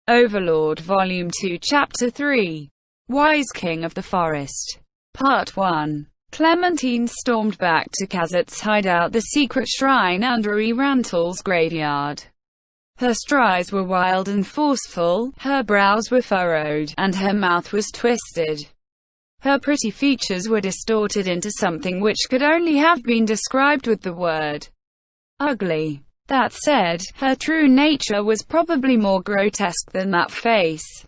Overlord Volume 2 Chapter 3 Wise King of the Forest Part 1 Clementine stormed back to Kazit's hideout, the secret shrine under Rantal's graveyard. Her strides were wild and forceful, her brows were furrowed, and her mouth was twisted. Her pretty features were distorted into something which could only have been described with the word ugly. That said, her true nature was probably more grotesque than that face.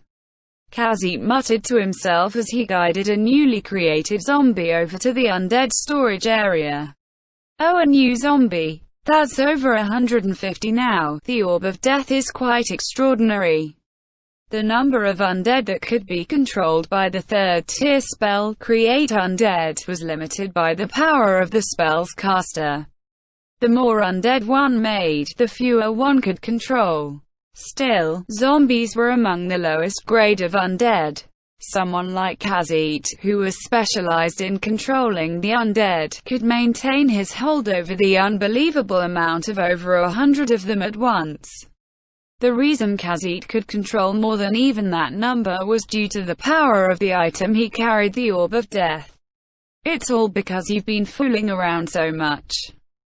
Kazit muttered to himself as he guided a newly created zombie over to the undead storage area. Oh, a new zombie. That's over 150 now. The Orb of Death is quite extraordinary. The number of undead that could be controlled by the third-tier spell, Create Undead, was limited by the power of the spell's caster. The more undead one made, the fewer one could control. Still, zombies were among the lowest grade of undead. Someone like Kazit, who was specialized in controlling the undead, could maintain his hold over the unbelievable amount of over 100 of them at once. The reason Kazit could control more than even that number was due to the power of the item he carried, the Orb of Death. It's all because you've been fooling around so much.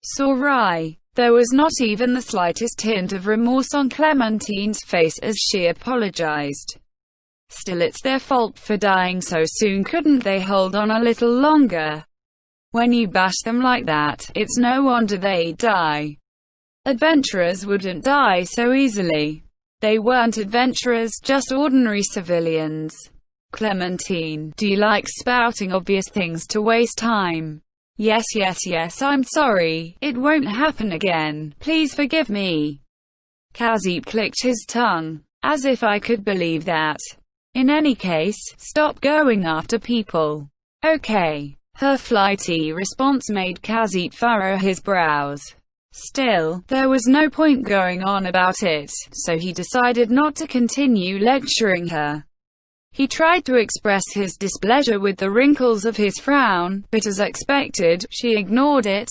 Sorry. There was not even the slightest hint of remorse on Clementine's face as she apologized. Still, it's their fault for dying so soon. Couldn't they hold on a little longer? When you bash them like that, it's no wonder they die. Adventurers wouldn't die so easily. They weren't adventurers, just ordinary civilians. Clementine, do you like spouting obvious things to waste time? Yes, I'm sorry. It won't happen again. Please forgive me. Kazit clicked his tongue. As if I could believe that. In any case, stop going after people. Okay. Her flighty response made Kazit furrow his brows. Still, there was no point going on about it, so he decided not to continue lecturing her. He tried to express his displeasure with the wrinkles of his frown, but as expected, she ignored it.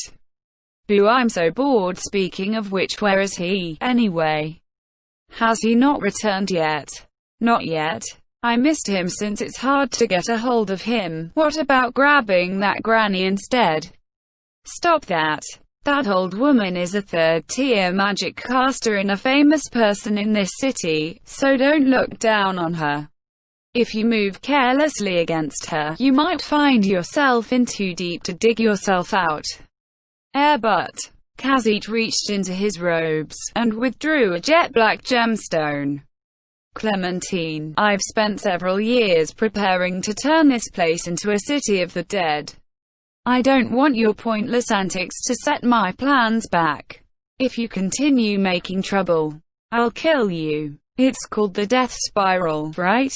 Boo, I'm so bored. Speaking of which, where is he, anyway? Has he not returned yet? Not yet. I missed him since it's hard to get a hold of him. What about grabbing that granny instead? Stop that. That old woman is a third-tier magic caster and a famous person in this city, so don't look down on her. If you move carelessly against her, you might find yourself in too deep to dig yourself out. But Kazit reached into his robes, and withdrew a jet-black gemstone. Clementine, I've spent several years preparing to turn this place into a city of the dead. I don't want your pointless antics to set my plans back. If you continue making trouble, I'll kill you. It's called the Death Spiral, right?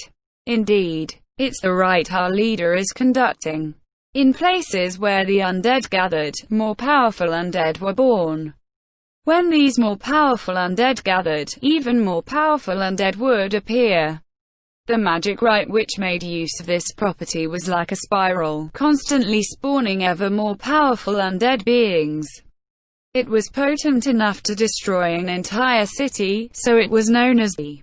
Indeed. It's the rite our leader is conducting. In places where the undead gathered, more powerful undead were born. When these more powerful undead gathered, even more powerful undead would appear. The magic rite which made use of this property was like a spiral, constantly spawning ever more powerful undead beings. It was potent enough to destroy an entire city, so it was known as the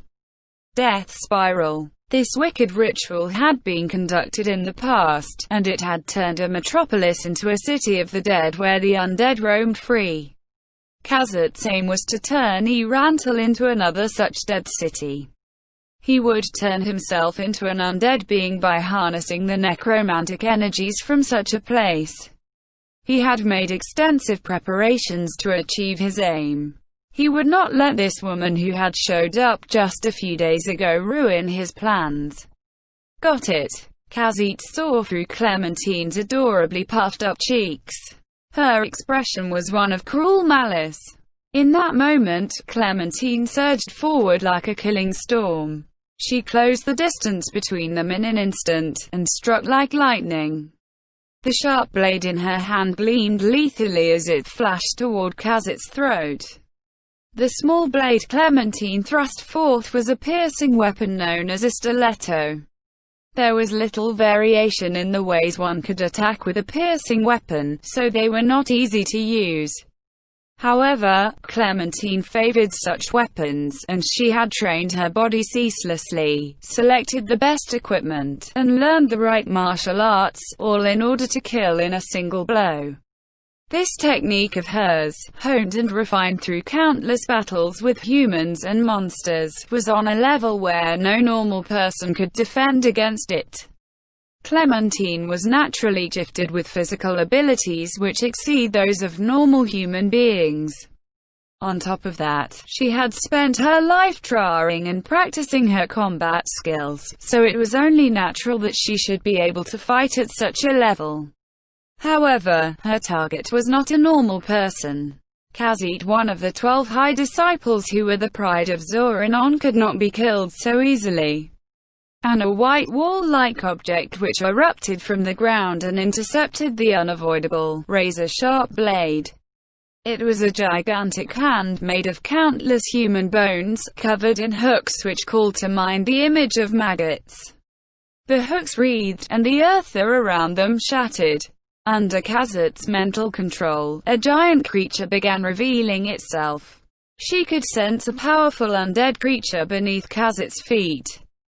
Death Spiral. This wicked ritual had been conducted in the past, and it had turned a metropolis into a city of the dead where the undead roamed free. Kazit's aim was to turn Rantal into another such dead city. He would turn himself into an undead being by harnessing the necromantic energies from such a place. He had made extensive preparations to achieve his aim. He would not let this woman who had showed up just a few days ago ruin his plans. Got it. Kazit saw through Clementine's adorably puffed up cheeks. Her expression was one of cruel malice. In that moment, Clementine surged forward like a killing storm. She closed the distance between them in an instant, and struck like lightning. The sharp blade in her hand gleamed lethally as it flashed toward Kazit's throat. The small blade Clementine thrust forth was a piercing weapon known as a stiletto. There was little variation in the ways one could attack with a piercing weapon, so they were not easy to use. However, Clementine favored such weapons, and she had trained her body ceaselessly, selected the best equipment, and learned the right martial arts, all in order to kill in a single blow. This technique of hers, honed and refined through countless battles with humans and monsters, was on a level where no normal person could defend against it. Clementine was naturally gifted with physical abilities which exceed those of normal human beings. On top of that, she had spent her life trying and practicing her combat skills, so it was only natural that she should be able to fight at such a level. However, her target was not a normal person. Khajiit, one of the 12 high disciples who were the pride of Zorinon, could not be killed so easily. And a white wall-like object which erupted from the ground and intercepted the unavoidable, razor-sharp blade. It was a gigantic hand made of countless human bones, covered in hooks which called to mind the image of maggots. The hooks wreathed, and the earth around them shattered. Under Khajiit's mental control, a giant creature began revealing itself. She could sense a powerful undead creature beneath Khajiit's feet.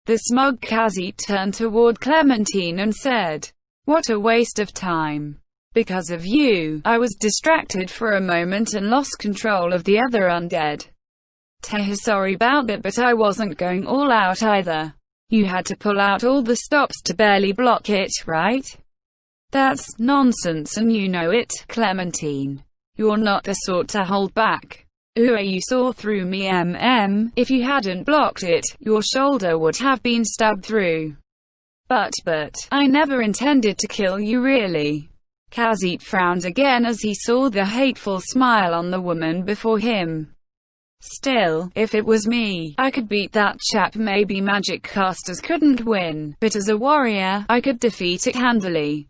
The smug Khajiit turned toward Clementine and said, "What a waste of time. Because of you, I was distracted for a moment and lost control of the other undead. Sorry about that, but I wasn't going all out either. You had to pull out all the stops to barely block it, right? That's nonsense and you know it, Clementine. You're not the sort to hold back. You saw through me. If you hadn't blocked it, your shoulder would have been stabbed through. But, I never intended to kill you really." Khajiit frowned again as he saw the hateful smile on the woman before him. "Still, if it was me, I could beat that chap. Maybe magic casters couldn't win, but as a warrior, I could defeat it handily.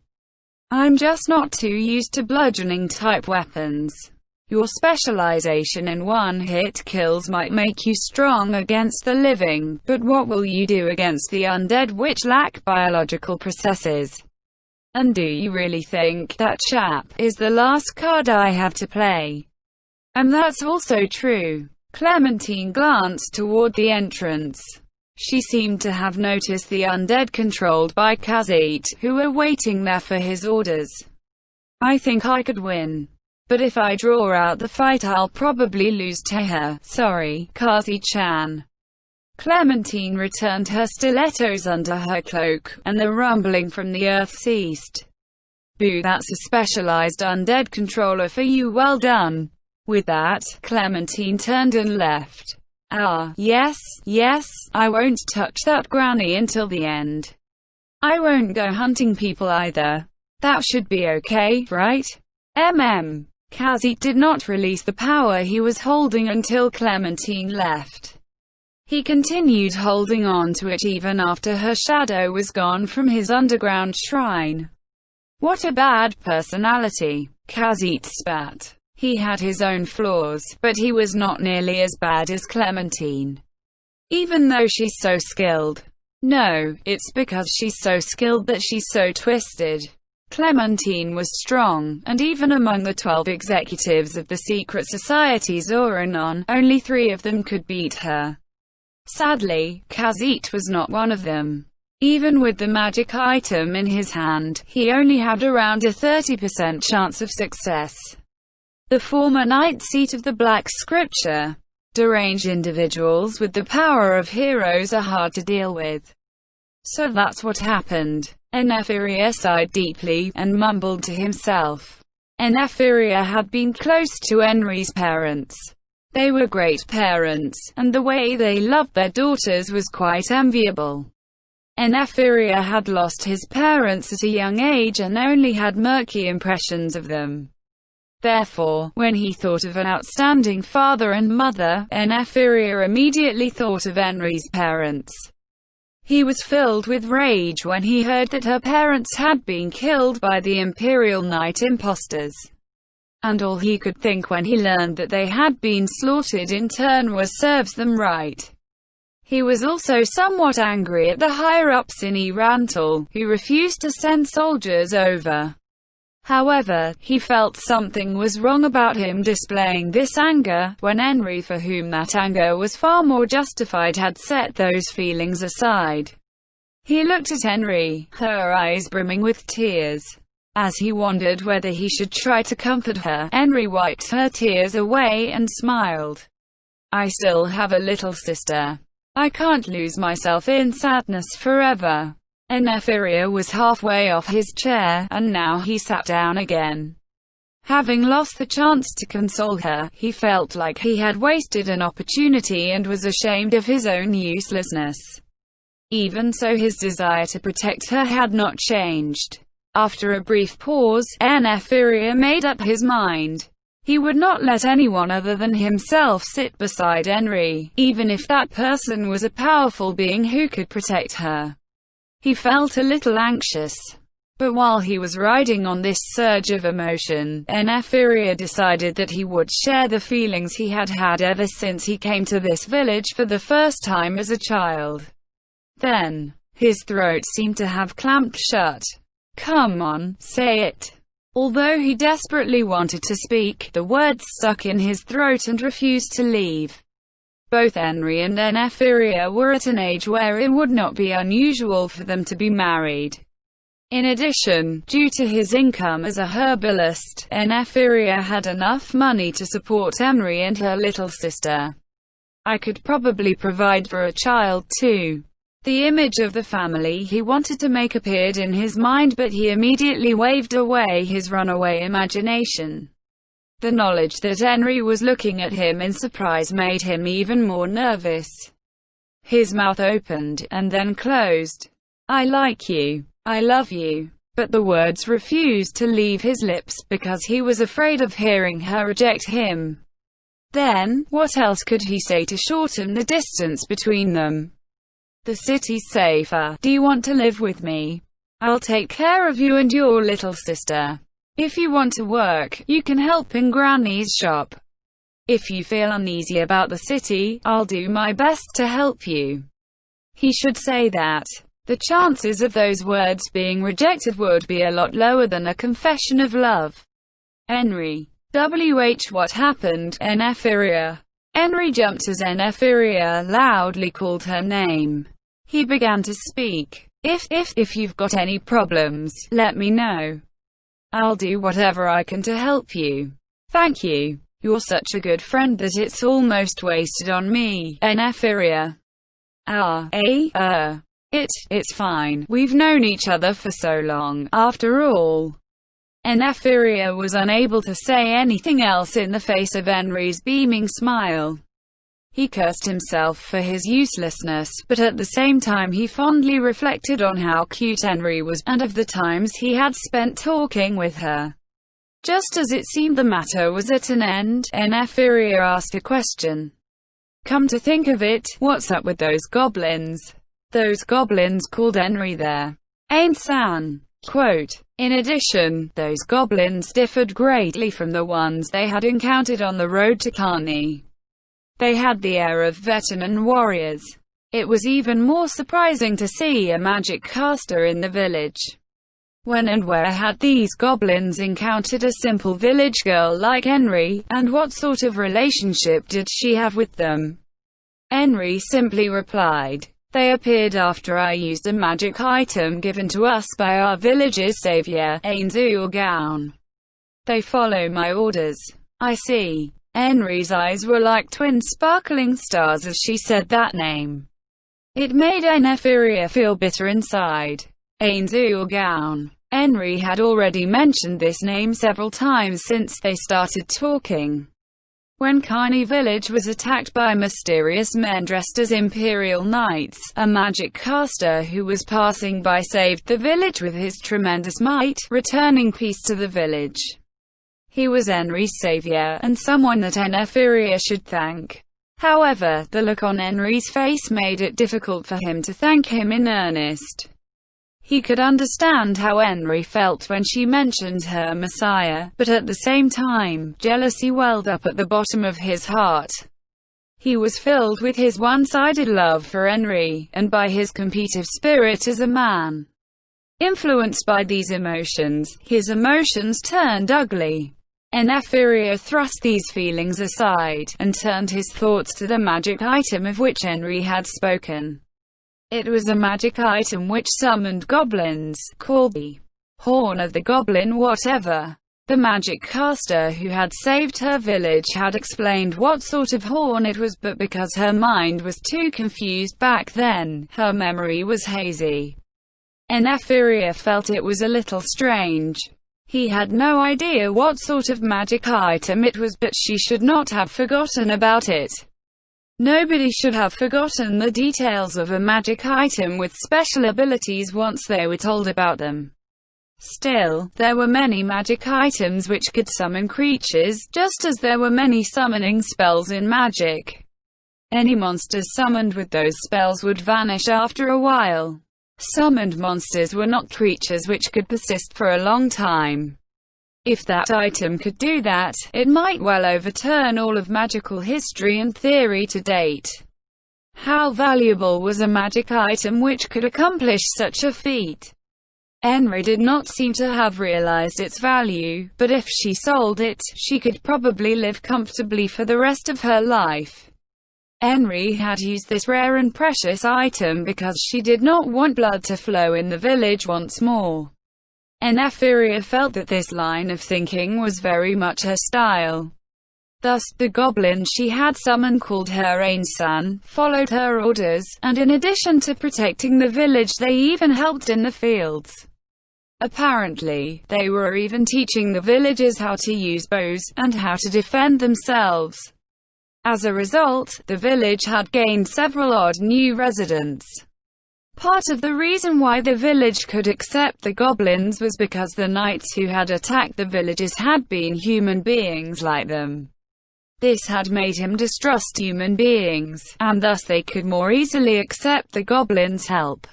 I'm just not too used to bludgeoning-type weapons. Your specialization in one-hit kills might make you strong against the living, but what will you do against the undead which lack biological processes? And do you really think that chap is the last card I have to play?" "And that's also true." Clementine glanced toward the entrance. She seemed to have noticed the undead controlled by Khajiit, who were waiting there for his orders. "I think I could win. But if I draw out the fight, I'll probably lose to her. Sorry, Khajiit-chan." Clementine returned her stilettos under her cloak, and the rumbling from the earth ceased. "Boo, that's a specialized undead controller for you. Well done." With that, Clementine turned and left. Yes, I won't touch that granny until the end. I won't go hunting people either. That should be okay, right? Khajiit did not release the power he was holding until Clementine left. He continued holding on to it even after her shadow was gone from his underground shrine. "What a bad personality," Khajiit spat. He had his own flaws, but he was not nearly as bad as Clementine. Even though she's so skilled. No, it's because she's so skilled that she's so twisted. Clementine was strong, and even among the 12 executives of the secret society Zorinon, only 3 of them could beat her. Sadly, Khajiit was not one of them. Even with the magic item in his hand, he only had around a 30% chance of success. The former night seat of the Black Scripture. Deranged individuals with the power of heroes are hard to deal with. So that's what happened. Eneferia sighed deeply, and mumbled to himself. Eneferia had been close to Enri's parents. They were great parents, and the way they loved their daughters was quite enviable. Eneferia had lost his parents at a young age and only had murky impressions of them. Therefore, when he thought of an outstanding father and mother, Eneferia immediately thought of Enri's parents. He was filled with rage when he heard that her parents had been killed by the Imperial Knight imposters. And all he could think when he learned that they had been slaughtered in turn was serves them right. He was also somewhat angry at the higher-ups in Irantal, who refused to send soldiers over. However, he felt something was wrong about him displaying this anger, when Henry, for whom that anger was far more justified, had set those feelings aside. He looked at Henry, her eyes brimming with tears. As he wondered whether he should try to comfort her, Henry wiped her tears away and smiled. "I still have a little sister. I can't lose myself in sadness forever." Neferia was halfway off his chair, and now he sat down again. Having lost the chance to console her, he felt like he had wasted an opportunity and was ashamed of his own uselessness. Even so, his desire to protect her had not changed. After a brief pause, Neferia made up his mind. He would not let anyone other than himself sit beside Henry, even if that person was a powerful being who could protect her. He felt a little anxious. But while he was riding on this surge of emotion, Neferia decided that he would share the feelings he had had ever since he came to this village for the first time as a child. Then, his throat seemed to have clamped shut. "Come on, say it." Although he desperately wanted to speak, the words stuck in his throat and refused to leave. Both Henry and Neferia were at an age where it would not be unusual for them to be married. In addition, due to his income as a herbalist, Neferia had enough money to support Henry and her little sister. "I could probably provide for a child too." The image of the family he wanted to make appeared in his mind, but he immediately waved away his runaway imagination. The knowledge that Henry was looking at him in surprise made him even more nervous. His mouth opened, and then closed. "I like you. I love you." But the words refused to leave his lips, because he was afraid of hearing her reject him. Then, what else could he say to shorten the distance between them? "The city's safer. Do you want to live with me? I'll take care of you and your little sister. If you want to work, you can help in Granny's shop. If you feel uneasy about the city, I'll do my best to help you." He should say that. The chances of those words being rejected would be a lot lower than a confession of love. Henry. What happened, Neferia? Henry jumped as Neferia loudly called her name. He began to speak. If you've got any problems, let me know. I'll do whatever I can to help you. Thank you. You're such a good friend that it's almost wasted on me, Neferia. It's fine. We've known each other for so long, after all. Neferia was unable to say anything else in the face of Henry's beaming smile. He cursed himself for his uselessness, but at the same time he fondly reflected on how cute Henry was, and of the times he had spent talking with her. Just as it seemed the matter was at an end, Neferia asked a question. "Come to think of it, what's up with those goblins?" Those goblins called Henry their Ain-san. Quote, "In addition, those goblins differed greatly from the ones they had encountered on the road to Kugane. They had the air of veteran warriors. It was even more surprising to see a magic caster in the village. When and where had these goblins encountered a simple village girl like Henry, and what sort of relationship did she have with them?" Henry simply replied, "They appeared after I used a magic item given to us by our village's savior, Kugane. They follow my orders." "I see." Henry's eyes were like twin sparkling stars as she said that name. It made Neferia feel bitter inside. Kugane. Henry had already mentioned this name several times since they started talking. When Kugane village was attacked by mysterious men dressed as imperial knights, a magic caster who was passing by saved the village with his tremendous might, returning peace to the village. He was Henry's savior, and someone that Neferia should thank. However, the look on Henry's face made it difficult for him to thank him in earnest. He could understand how Henry felt when she mentioned her messiah, but at the same time, jealousy welled up at the bottom of his heart. He was filled with his one-sided love for Henry, and by his competitive spirit as a man. Influenced by these emotions, his emotions turned ugly. Neferia thrust these feelings aside, and turned his thoughts to the magic item of which Henry had spoken. It was a magic item which summoned goblins, called the Horn of the Goblin whatever. The magic caster who had saved her village had explained what sort of horn it was, but because her mind was too confused back then, her memory was hazy. Neferia felt it was a little strange. He had no idea what sort of magic item it was, but she should not have forgotten about it. Nobody should have forgotten the details of a magic item with special abilities once they were told about them. Still, there were many magic items which could summon creatures, just as there were many summoning spells in magic. Any monsters summoned with those spells would vanish after a while. Summoned monsters were not creatures which could persist for a long time. If that item could do that, it might well overturn all of magical history and theory to date. How valuable was a magic item which could accomplish such a feat? Henry did not seem to have realized its value, but if she sold it, she could probably live comfortably for the rest of her life. Henry had used this rare and precious item because she did not want blood to flow in the village once more. Neferia felt that this line of thinking was very much her style. Thus, the goblin she had summoned, called her Ain-san, followed her orders, and in addition to protecting the village, they even helped in the fields. Apparently, they were even teaching the villagers how to use bows, and how to defend themselves. As a result, the village had gained several odd new residents. Part of the reason why the village could accept the goblins was because the knights who had attacked the villagers had been human beings like them. This had made him distrust human beings, and thus they could more easily accept the goblins' help.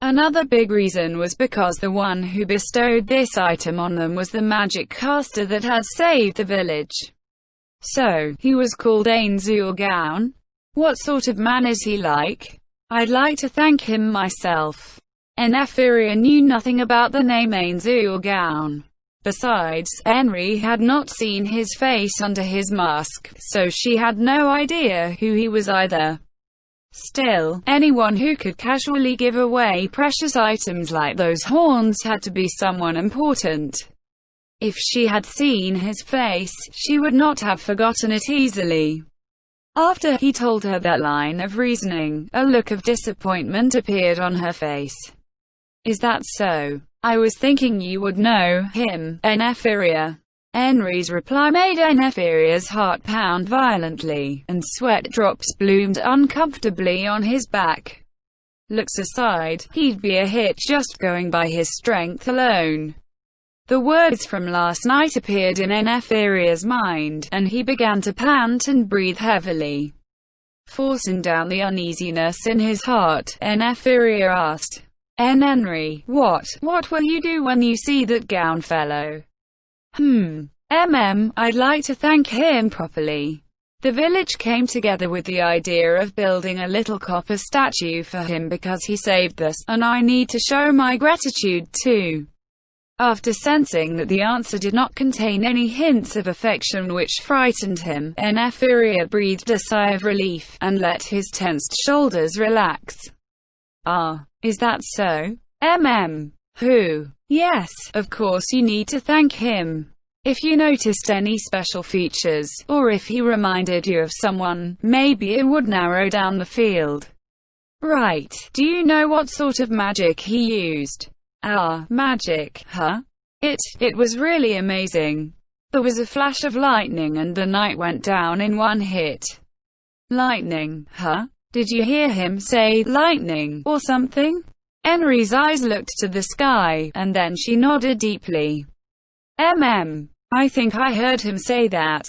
Another big reason was because the one who bestowed this item on them was the magic caster that had saved the village. So, he was called Ain-Zulgaon. What sort of man is he like? I'd like to thank him myself. Neferia knew nothing about the name Ain-Zulgaon. Besides, Henry had not seen his face under his mask, so she had no idea who he was either. Still, anyone who could casually give away precious items like those horns had to be someone important. If she had seen his face, she would not have forgotten it easily. After he told her that line of reasoning, a look of disappointment appeared on her face. Is that so? I was thinking you would know him, Neferia. Henry's reply made Neferia's heart pound violently, and sweat drops bloomed uncomfortably on his back. Looks aside, he'd be a hit just going by his strength alone. The words from last night appeared in Neferia's mind, and he began to pant and breathe heavily. Forcing down the uneasiness in his heart, Neferia asked, Henry, what will you do when you see that gown fellow? I'd like to thank him properly. The village came together with the idea of building a little copper statue for him because he saved us, and I need to show my gratitude too. After sensing that the answer did not contain any hints of affection which frightened him, Neferia breathed a sigh of relief, and let his tensed shoulders relax. Ah, is that so? Who? Yes, of course you need to thank him. If you noticed any special features, or if he reminded you of someone, maybe it would narrow down the field. Right, do you know what sort of magic he used? Ah, magic, huh? It was really amazing. There was a flash of lightning and the night went down in one hit. Lightning, huh? Did you hear him say lightning, or something? Henry's eyes looked to the sky, and then she nodded deeply. I think I heard him say that.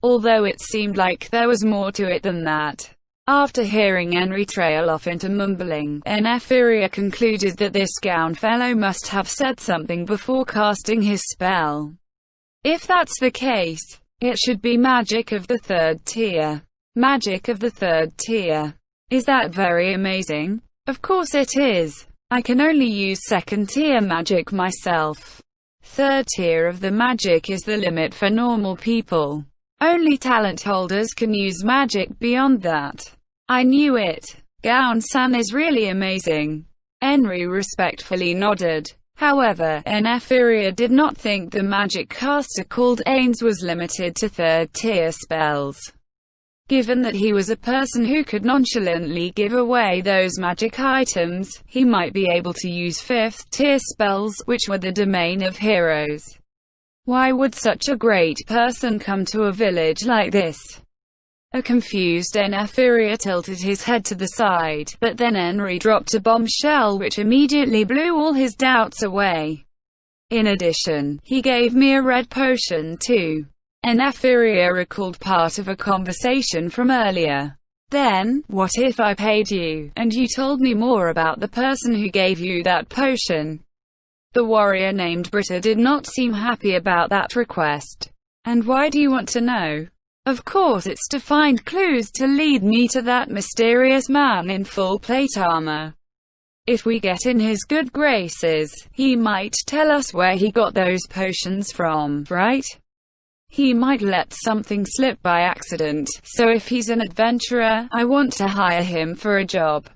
Although it seemed like there was more to it than that. After hearing Henry trail off into mumbling, Neferia concluded that this gown fellow must have said something before casting his spell. If that's the case, it should be magic of the third tier. Magic of the third tier. Is that very amazing? Of course it is. I can only use second-tier magic myself. Third tier of the magic is the limit for normal people. Only talent holders can use magic beyond that. I knew it. Gaon-san is really amazing. Enri respectfully nodded. However, Nefiria did not think the magic caster called Ains was limited to third-tier spells. Given that he was a person who could nonchalantly give away those magic items, he might be able to use fifth-tier spells, which were the domain of heroes. Why would such a great person come to a village like this? A confused Nefiria tilted his head to the side, but then Enri dropped a bombshell which immediately blew all his doubts away. In addition, he gave me a red potion too. Nefiria recalled part of a conversation from earlier. Then, what if I paid you, and you told me more about the person who gave you that potion? The warrior named Britta did not seem happy about that request. And why do you want to know? Of course it's to find clues to lead me to that mysterious man in full plate armor. If we get in his good graces, he might tell us where he got those potions from, right? He might let something slip by accident, so if he's an adventurer, I want to hire him for a job.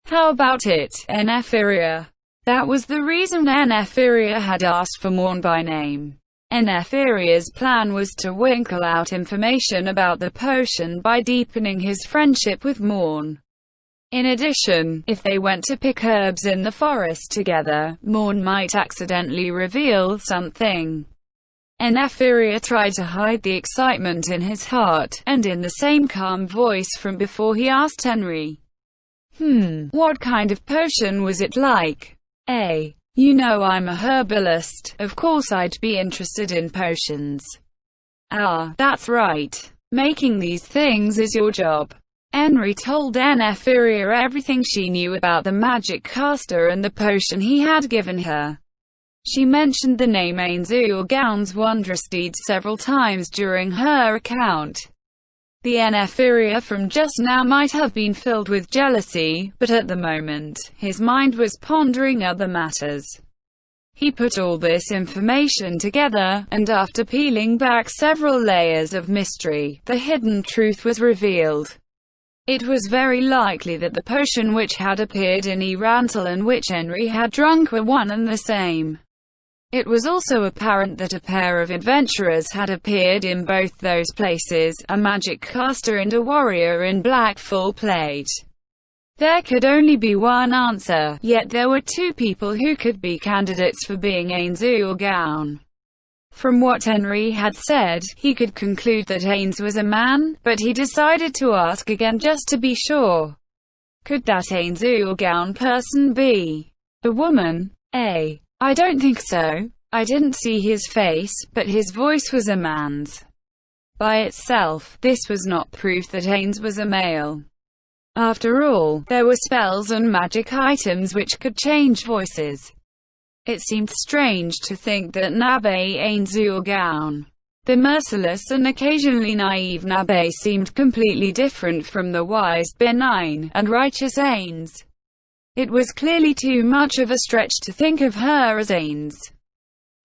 How about it, Nefiria? That was the reason Nefiria had asked for Morn by name. Nefiria's plan was to winkle out information about the potion by deepening his friendship with Morn. In addition, if they went to pick herbs in the forest together, Morn might accidentally reveal something. Nefiria tried to hide the excitement in his heart, and in the same calm voice from before he asked Henry. What kind of potion was it like? You know I'm a herbalist, of course I'd be interested in potions. Ah, that's right. Making these things is your job. Henry told Nefiria everything she knew about the magic caster and the potion he had given her. She mentioned the name Ainzu Gaon's wondrous deeds several times during her account. The Nefiria from just now might have been filled with jealousy, but at the moment, his mind was pondering other matters. He put all this information together, and after peeling back several layers of mystery, the hidden truth was revealed. It was very likely that the potion which had appeared in Erantal and which Henry had drunk were one and the same. It was also apparent that a pair of adventurers had appeared in both those places, a magic caster and a warrior in black full plate. There could only be one answer, yet there were two people who could be candidates for being Ainzu Gaon. From what Henry had said, he could conclude that Ains was a man, but he decided to ask again just to be sure. Could that Ainzu Gaon person be a woman? I don't think so. I didn't see his face, but his voice was a man's. By itself, this was not proof that Ains was a male. After all, there were spells and magic items which could change voices. It seemed strange to think that Nabe Ainzu Gaon, the merciless and occasionally naive Nabe, seemed completely different from the wise, benign, and righteous Ains. It was clearly too much of a stretch to think of her as Ains.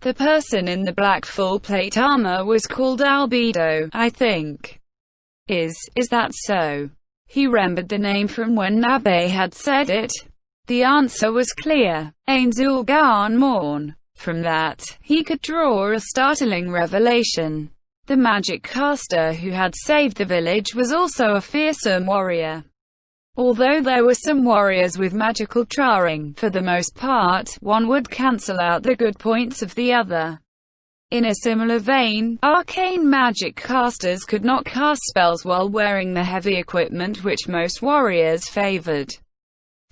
The person in the black full-plate armor was called Albedo, I think. Is that so? He remembered the name from when Nabe had said it. The answer was clear. Ainzu Gaon Morn. From that, he could draw a startling revelation. The magic caster who had saved the village was also a fearsome warrior. Although there were some warriors with magical charring, for the most part, one would cancel out the good points of the other. In a similar vein, arcane magic casters could not cast spells while wearing the heavy equipment which most warriors favored.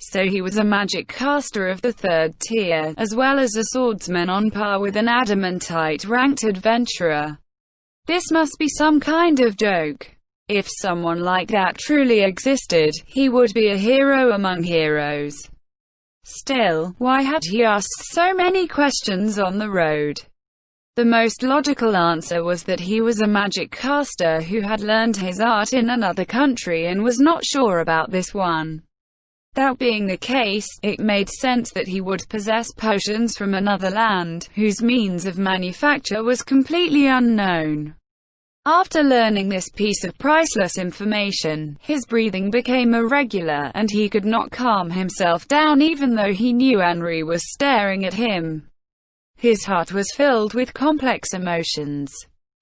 So he was a magic caster of the third tier, as well as a swordsman on par with an adamantite-ranked adventurer. This must be some kind of joke. If someone like that truly existed, he would be a hero among heroes. Still, why had he asked so many questions on the road? The most logical answer was that he was a magic caster who had learned his art in another country and was not sure about this one. That being the case, it made sense that he would possess potions from another land, whose means of manufacture was completely unknown. After learning this piece of priceless information, his breathing became irregular, and he could not calm himself down even though he knew Henri was staring at him. His heart was filled with complex emotions.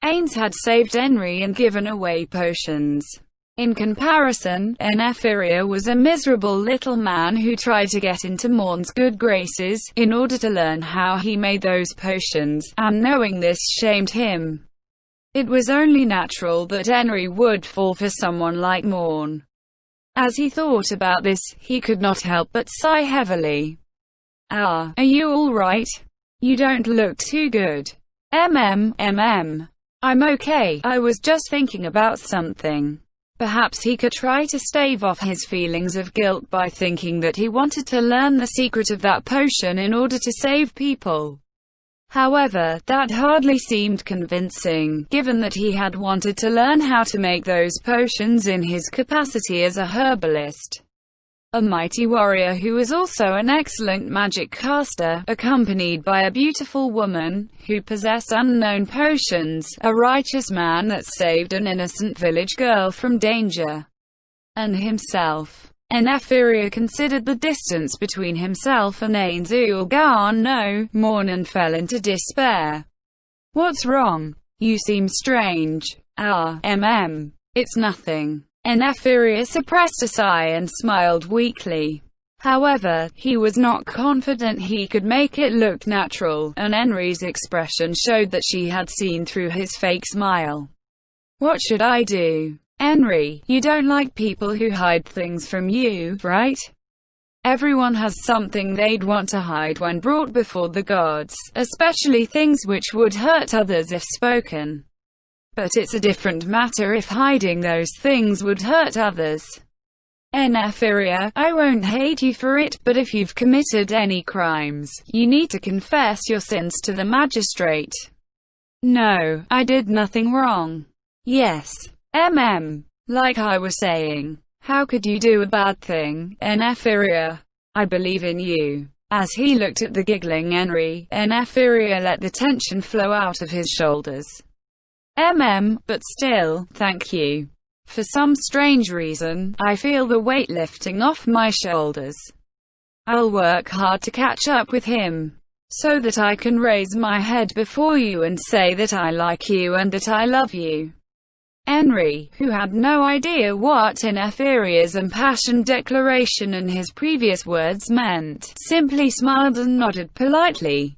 Ains had saved Henri and given away potions. In comparison, Neferia was a miserable little man who tried to get into Morn's good graces, in order to learn how he made those potions, and knowing this shamed him. It was only natural that Henri would fall for someone like Morn. As he thought about this, he could not help but sigh heavily. "Ah, are you all right? You don't look too good." I'm okay, I was just thinking about something." Perhaps he could try to stave off his feelings of guilt by thinking that he wanted to learn the secret of that potion in order to save people. However, that hardly seemed convincing, given that he had wanted to learn how to make those potions in his capacity as a herbalist. A mighty warrior who was also an excellent magic caster, accompanied by a beautiful woman, who possessed unknown potions, a righteous man that saved an innocent village girl from danger, and himself. Neferia considered the distance between himself and Ainz-ul-Garno, Morn, and fell into despair. "What's wrong? You seem strange." It's nothing." Neferia suppressed a sigh and smiled weakly. However, he was not confident he could make it look natural, and Henri's expression showed that she had seen through his fake smile. "What should I do?" "Henri, you don't like people who hide things from you, right? Everyone has something they'd want to hide when brought before the gods, especially things which would hurt others if spoken. But it's a different matter if hiding those things would hurt others." Neferia, "I won't hate you for it, but if you've committed any crimes, you need to confess your sins to the magistrate." "No, I did nothing wrong." "Yes. Like I was saying, how could you do a bad thing, Neferia? I believe in you." As he looked at the giggling Henri, Neferia let the tension flow out of his shoulders. But still, thank you. For some strange reason, I feel the weight lifting off my shoulders. I'll work hard to catch up with him, so that I can raise my head before you and say that I like you and that I love you." Henri, who had no idea what Neferia's impassioned declaration and his previous words meant, simply smiled and nodded politely.